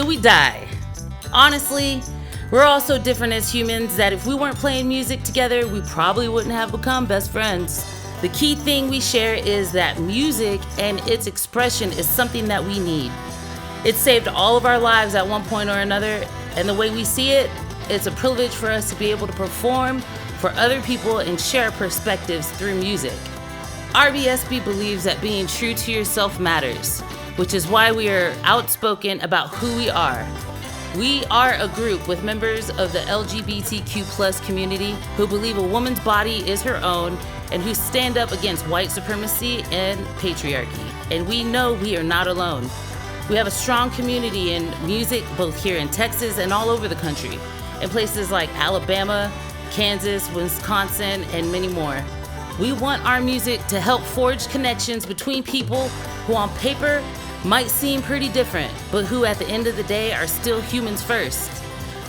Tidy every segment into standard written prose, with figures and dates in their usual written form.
till we die. Honestly, we're all so different as humans that if we weren't playing music together, we probably wouldn't have become best friends. The key thing we share is that music and its expression is something that we need. It saved all of our lives at one point or another, and the way we see it, it's a privilege for us to be able to perform for other people and share perspectives through music. RBSB believes that being true to yourself matters, which is why we are outspoken about who we are. We are a group with members of the LGBTQ+ community who believe a woman's body is her own and who stand up against white supremacy and patriarchy. And we know we are not alone. We have a strong community in music, both here in Texas and all over the country, in places like Alabama, Kansas, Wisconsin, and many more. We want our music to help forge connections between people who on paper might seem pretty different, but who at the end of the day are still humans first.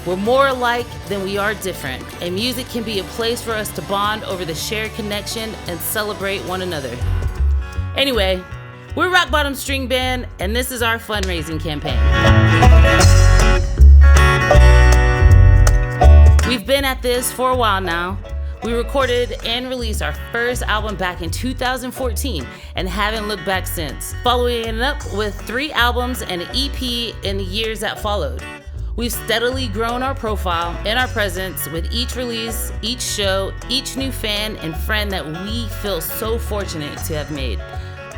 We're more alike than we are different, and music can be a place for us to bond over the shared connection and celebrate one another. Anyway, we're Rock Bottom String Band, and this is our fundraising campaign. We've been at this for a while now. We recorded and released our first album back in 2014 and haven't looked back since, following it up with 3 albums and an EP in the years that followed. We've steadily grown our profile and our presence with each release, each show, each new fan and friend that we feel so fortunate to have made.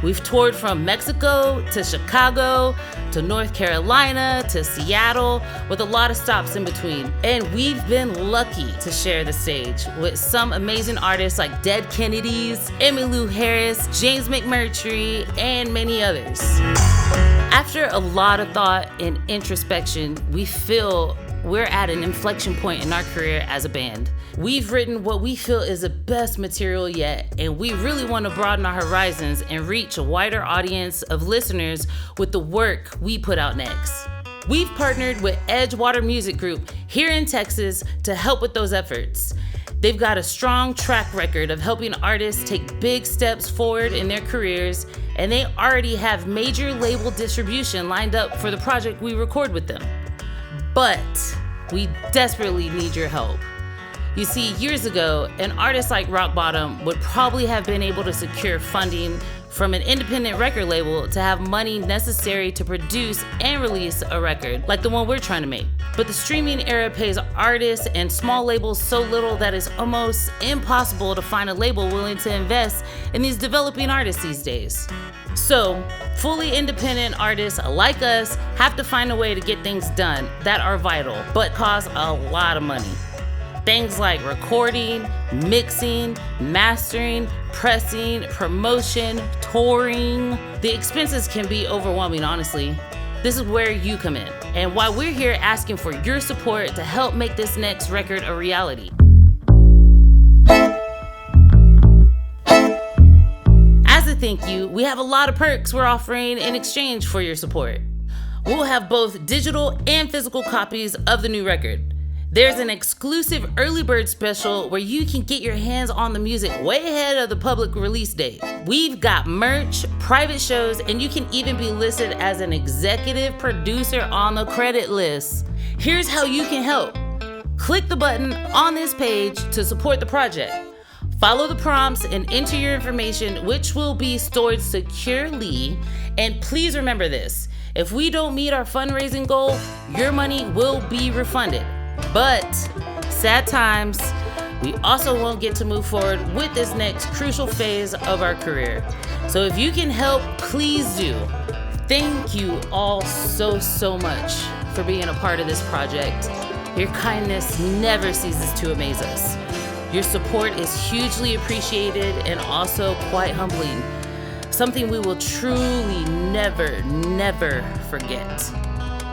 We've toured from Mexico to Chicago to North Carolina to Seattle with a lot of stops in between. And we've been lucky to share the stage with some amazing artists like Dead Kennedys, Emmylou Harris, James McMurtry, and many others. After a lot of thought and introspection, we feel we're at an inflection point in our career as a band. We've written what we feel is the best material yet, and we really want to broaden our horizons and reach a wider audience of listeners with the work we put out next. We've partnered with Edgewater Music Group here in Texas to help with those efforts. They've got a strong track record of helping artists take big steps forward in their careers, and they already have major label distribution lined up for the project we record with them. But we desperately need your help. You see, years ago, an artist like Rock Bottom would probably have been able to secure funding from an independent record label to have money necessary to produce and release a record like the one we're trying to make. But the streaming era pays artists and small labels so little that it's almost impossible to find a label willing to invest in these developing artists these days. So, fully independent artists like us have to find a way to get things done that are vital, but cost a lot of money. Things like recording, mixing, mastering, pressing, promotion, touring. The expenses can be overwhelming, honestly. This is where you come in, and why we're here asking for your support to help make this next record a reality. As a thank you, we have a lot of perks we're offering in exchange for your support. We'll have both digital and physical copies of the new record. There's an exclusive early bird special where you can get your hands on the music way ahead of the public release date. We've got merch, private shows, and you can even be listed as an executive producer on the credit list. Here's how you can help. Click the button on this page to support the project. Follow the prompts and enter your information, which will be stored securely. And please remember this, if we don't meet our fundraising goal, your money will be refunded. But, sad times, we also won't get to move forward with this next crucial phase of our career. So if you can help, please do. Thank you all so much for being a part of this project. Your kindness never ceases to amaze us. Your support is hugely appreciated and also quite humbling. Something we will truly never forget.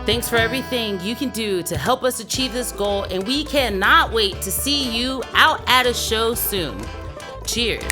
Thanks for everything you can do to help us achieve this goal, and we cannot wait to see you out at a show soon. Cheers.